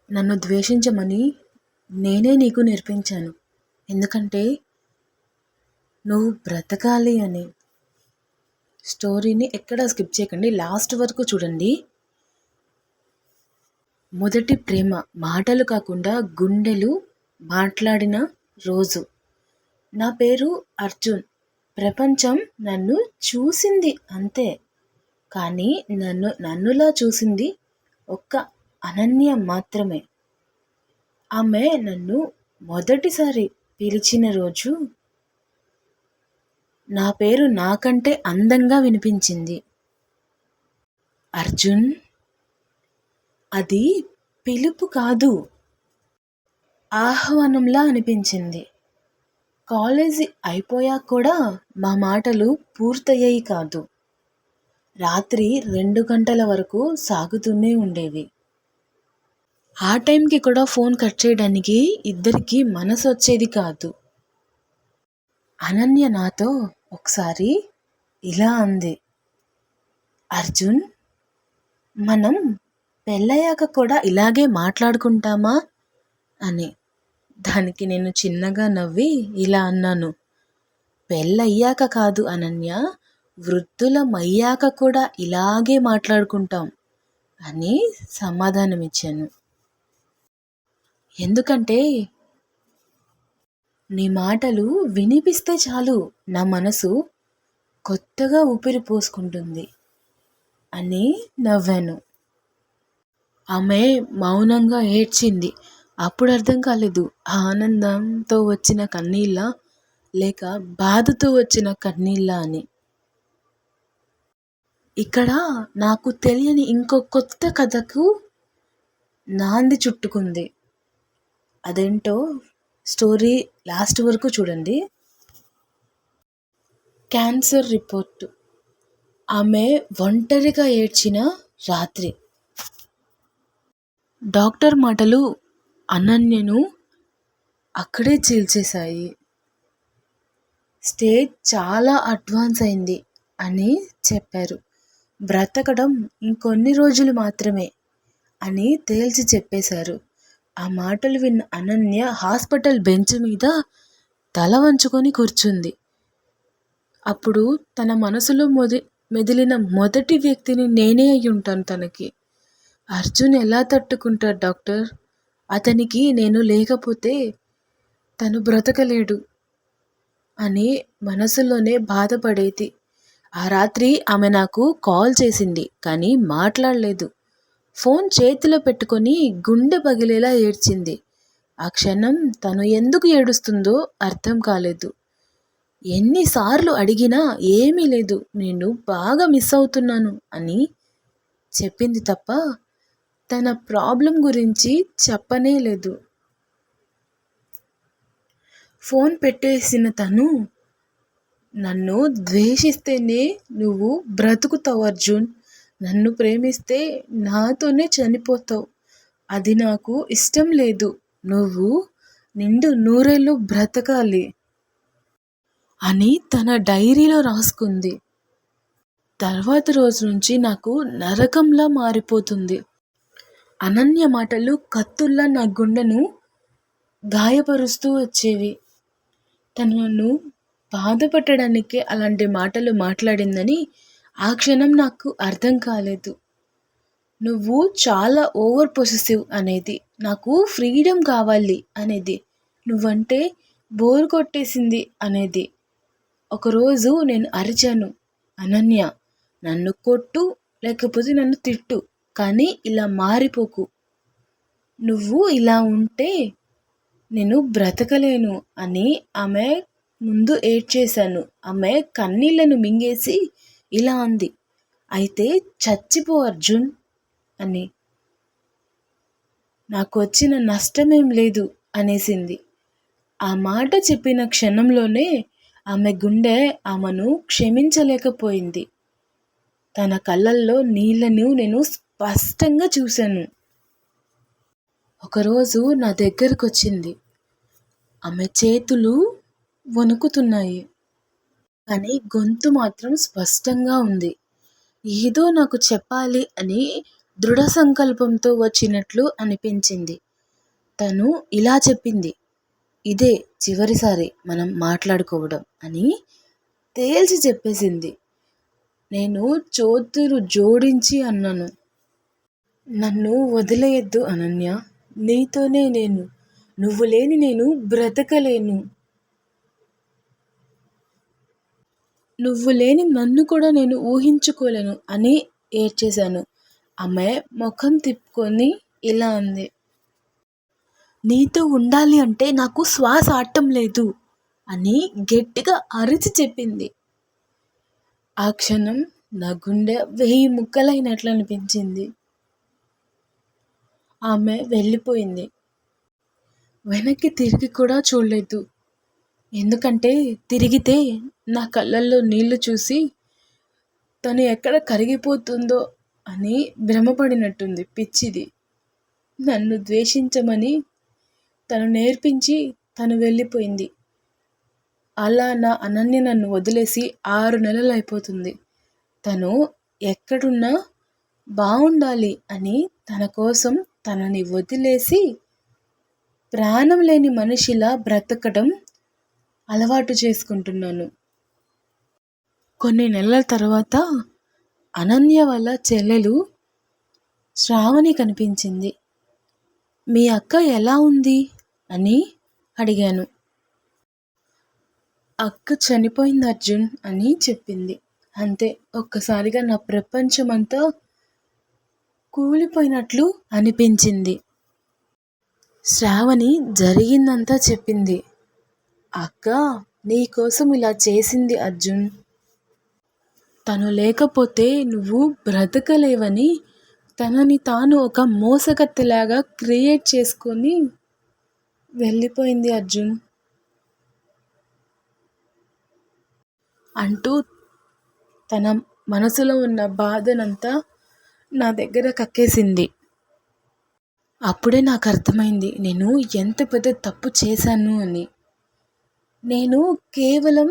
నన్ను ద్వేషించమని నేనే నీకు నేర్పించాను. ఎందుకంటే నువ్వు బ్రతకాలి అని. స్టోరీని ఎక్కడా స్కిప్ చేయకండి, లాస్ట్ వరకు చూడండి. మొదటి ప్రేమ మాటలు కాకుండా గుండెలు మాట్లాడిన రోజు. నా పేరు అర్జున్. ప్రపంచం నన్ను చూసింది అంతే, కానీ నన్నులా చూసింది ఒక్క అనన్య మాత్రమే. ఆమె నన్ను మొదటిసారి పిలిచిన రోజు నా పేరు నాకంటే అందంగా వినిపించింది. అర్జున్. అది పిలుపు కాదు, ఆహ్వానంలా అనిపించింది. కాలేజీ అయిపోయాక కూడా మా మాటలు పూర్తయ్యాయి కాదు. రాత్రి 2 గంటల వరకు సాగుతూనే ఉండేవి. ఆ టైంకి కూడా ఫోన్ కట్ చేయడానికి ఇద్దరికీ మనసు వచ్చేది కాదు. అనన్య నాతో ఒకసారి ఇలా అంది, అర్జున్, మనం పెళ్ళయ్యాక కూడా ఇలాగే మాట్లాడుకుంటామా అని. దానికి నేను చిన్నగా నవ్వి ఇలా అన్నాను, పెళ్ళయ్యాక కాదు అనన్య, వృద్ధులమయ్యాక కూడా ఇలాగే మాట్లాడుకుంటాం అని సమాధానమిచ్చాను. ఎందుకంటే నీ మాటలు వినిపిస్తే చాలు నా మనసు కొత్తగా ఊపిరి పోసుకుంటుంది అని నవ్వాను. ఆమె మౌనంగా ఏడ్చింది. అప్పుడు అర్థం కాలేదు, ఆనందంతో వచ్చిన కన్నీళ్ళ లేక బాధతో వచ్చిన కన్నీళ్ళ అని. ఇక్కడ నాకు తెలియని ఇంకో కొత్త కథకు నాంది చుట్టుకుంది. అదేంటో స్టోరీ లాస్ట్ వరకు చూడండి. Cancer report. ఆమె ఒంటరిగా ఏడ్చిన రాత్రి. డాక్టర్ మాటలు అనన్యను అక్కడే చీల్చేశాయి. స్టేజ్ చాలా అడ్వాన్స్ అయింది అని చెప్పారు. బ్రతకడం ఇంకొన్ని రోజులు మాత్రమే అని తేల్చి చెప్పేశారు. ఆ మాటలు విన్న అనన్య హాస్పిటల్ బెంచ్ మీద తల వంచుకొని కూర్చుంది. అప్పుడు తన మనసులో మెదిలిన మొదటి వ్యక్తిని నేనే అయి ఉంటాను తనకి. అర్జున్ ఎలా తట్టుకుంటాడు డాక్టర్? అతనికి నేను లేకపోతే తను బ్రతకలేడు అని మనసులోనే బాధపడేది. ఆ రాత్రి ఆమె నాకు కాల్ చేసింది, కానీ మాట్లాడలేదు. ఫోన్ చేతిలో పెట్టుకొని గుండె పగిలేలా ఏడ్చింది. ఆ క్షణం తను ఎందుకు ఏడుస్తుందో అర్థం కాలేదు. ఎన్నిసార్లు అడిగినా ఏమీ లేదు, నేను బాగా మిస్ అవుతున్నాను అని చెప్పింది తప్ప తన ప్రాబ్లం గురించి చెప్పనే లేదు. ఫోన్ పెట్టేసిన తను, నన్ను ద్వేషిస్తేనే నువ్వు బ్రతుకుతావు అర్జున్, నన్ను ప్రేమిస్తే నాతోనే చనిపోతావు, అది నాకు ఇష్టం లేదు, నువ్వు నిండు నూరేళ్ళు బ్రతకాలి అని తన డైరీలో రాసుకుంది. తర్వాత రోజు నుంచి నాకు నరకంలా మారిపోతుంది. అనన్య మాటలు కత్తుల్లా నా గుండెను గాయపరుస్తూ వచ్చేవి. తను నన్ను బాధపెట్టడానికే అలాంటి మాటలు మాట్లాడిందని ఆ క్షణం నాకు అర్థం కాలేదు. నువ్వు చాలా ఓవర్ పొసెసివ్ అనేది, నాకు ఫ్రీడమ్ కావాలి అనేది, నువ్వంటే బోర్ కొట్టేసింది అనేది. ఒకరోజు నేను అరిచాను, అనన్య, నన్ను కొట్టు లేకపోతే నన్ను తిట్టు, కానీ ఇలా మారిపోకు, నువ్వు ఇలా ఉంటే నేను బ్రతకలేను అని ఆమె ముందు ఏడ్చేశాను. ఆమె కన్నీళ్లను మింగేసి ఇలా అంది, అయితే చచ్చిపో అర్జున్ అని. నాకు వచ్చిన నష్టమేం లేదు అనేసింది. ఆ మాట చెప్పిన క్షణంలోనే ఆమె గుండె ఆమెను క్షమించలేకపోయింది. తన కళ్ళల్లో నీళ్లను నేను స్పష్టంగా చూశాను. ఒకరోజు నా దగ్గరకు వచ్చింది. ఆమె చేతులు వణుకుతున్నాయి, కానీ గొంతు మాత్రం స్పష్టంగా ఉంది. ఏదో నాకు చెప్పాలి అని దృఢ సంకల్పంతో వచ్చినట్లు అనిపించింది. తను ఇలా చెప్పింది, ఇదే చివరిసారి మనం మాట్లాడుకోవడం అని తేల్చి చెప్పేసింది. నేను చేతులు జోడించి అన్నాను, నన్ను వదిలేయద్దు అనన్య. నీతోనే నేను. నువ్వు లేని నేను బ్రతకలేను. నువ్వు లేని నన్ను కూడా నేను ఊహించుకోలేను అని ఏడ్చేశాను. ఆమె ముఖం తిప్పుకొని ఇలా అంది, నీతో ఉండాలి అంటే నాకు శ్వాస ఆడటం లేదు అని గట్టిగా అరిచి చెప్పింది. ఆ క్షణం నా గుండె 1000 ముక్కలైనట్లు అనిపించింది. ఆమె వెళ్ళిపోయింది. వెనక్కి తిరిగి కూడా చూడలేదు. ఎందుకంటే తిరిగితే నా కళ్ళల్లో నీళ్లు చూసి తను ఎక్కడ కరిగిపోతుందో అని భ్రమపడినట్టుంది. పిచ్చిది. నన్ను ద్వేషించమని తను నేర్పించి తను వెళ్ళిపోయింది. అలా నా అనన్య నన్ను వదిలేసి 6 నెలలు అయిపోతుంది. తను ఎక్కడున్నా బాగుండాలి అని తన కోసం తనని వదిలేసి ప్రాణం లేని మనిషిలా బ్రతకడం అలవాటు చేసుకుంటున్నాను. కొన్ని నెలల తర్వాత అనన్య వాళ్ళ చెల్లెలు శ్రావణి కనిపించింది. మీ అక్క ఎలా ఉంది అని అడిగాను. అక్క చనిపోయింది అర్జున్ అని చెప్పింది. అంతే, ఒక్కసారిగా నా ప్రపంచమంతా కూలిపోయినట్లు అనిపించింది. శ్రావణి జరిగిందంతా చెప్పింది. అక్క నీకోసం ఇలా చేసింది అర్జున్. తను లేకపోతే నువ్వు బ్రతకలేవని తనని తాను ఒక మోసకత్తెలాగా క్రియేట్ చేసుకొని వెళ్ళిపోయింది అర్జున్ అంటూ తన మనసులో ఉన్న బాధనంతా నా దగ్గర కక్కేసింది. అప్పుడే నాకు అర్థమైంది నేను ఎంత పెద్ద తప్పు చేశాను అని. నేను కేవలం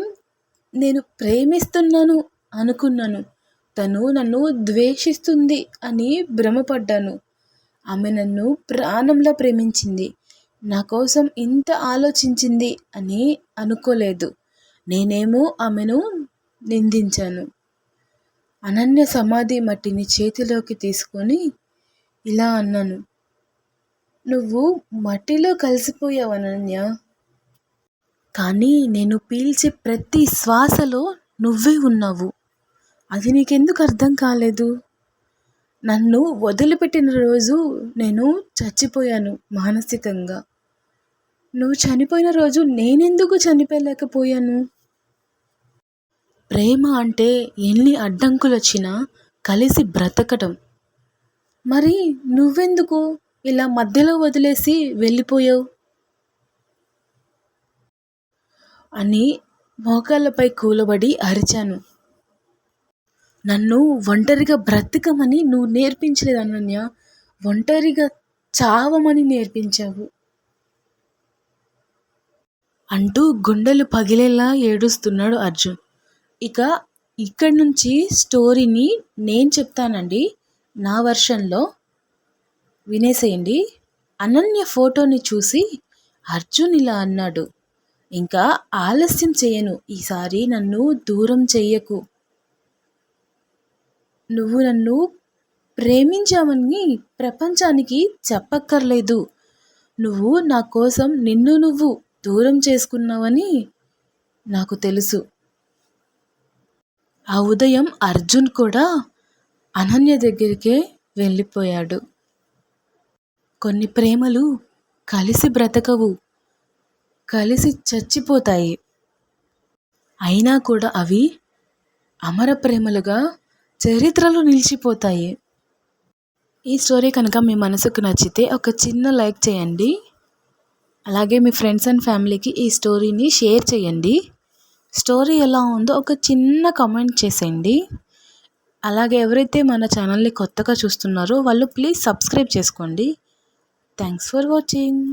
నేను ప్రేమిస్తున్నాను అనుకున్నాను. తను నన్ను ద్వేషిస్తుంది అని భ్రమపడ్డాను. ఆమె నన్ను ప్రాణంలా ప్రేమించింది. నా కోసం ఇంత ఆలోచించింది అని అనుకోలేదు. నేనేమో ఆమెను నిందించాను. అనన్య సమాధి మట్టిని చేతిలోకి తీసుకొని ఇలా అన్నాను, నువ్వు మట్టిలో కలిసిపోయావు అనన్య. కానీ నేను పీల్చే ప్రతి శ్వాసలో నువ్వే ఉన్నావు. అది నీకెందుకు అర్థం కాలేదు? నన్ను వదిలిపెట్టిన రోజు నేను చచ్చిపోయాను మానసికంగా. నువ్వు చనిపోయిన రోజు నేనెందుకు చనిపోలేకపోయాను? ప్రేమ అంటే ఎన్ని అడ్డంకులు వచ్చినా కలిసి బ్రతకడం. మరి నువ్వెందుకు ఇలా మధ్యలో వదిలేసి వెళ్ళిపోయావు అని మోకాళ్ళపై కూలబడి అరిచాను. నన్ను ఒంటరిగా బ్రతకమని నువ్వు నేర్పించలేదు అనన్య. ఒంటరిగా చావమని నేర్పించావు అంటూ గుండెలు పగిలేలా ఏడుస్తున్నాడు అర్జున్. ఇక ఇక్కడి నుంచి స్టోరీని నేను చెప్తానండి, నా వర్షన్లో వినేసేయండి. అనన్య ఫోటోని చూసి అర్జున్ ఇలా అన్నాడు, ఇంకా ఆలస్యం చేయను, ఈసారి నన్ను దూరం చెయ్యకు. నువ్వు నన్ను ప్రేమించావని ప్రపంచానికి చెప్పక్కర్లేదు. నువ్వు నా కోసం నిన్ను నువ్వు దూరం చేసుకున్నావని నాకు తెలుసు. ఆ ఉదయం అర్జున్ కూడా అనన్య దగ్గరికే వెళ్ళిపోయాడు. కొన్ని ప్రేమలు కలిసి బ్రతకవు, కలిసి చచ్చిపోతాయి. అయినా కూడా అవి అమర ప్రేమలుగా చరిత్రలో నిలిచిపోతాయి. ఈ స్టోరీ కనుక మీ మనసుకు నచ్చితే ఒక చిన్న లైక్ చేయండి. అలాగే మీ ఫ్రెండ్స్ అండ్ ఫ్యామిలీకి ఈ స్టోరీని షేర్ చేయండి. స్టోరీ ఎలా ఉందో ఒక చిన్న కామెంట్ చేసేయండి. అలాగే ఎవరైతే మన ఛానల్ని కొత్తగా చూస్తున్నారో వాళ్ళు ప్లీజ్ సబ్స్క్రైబ్ చేసుకోండి. Thanks for watching.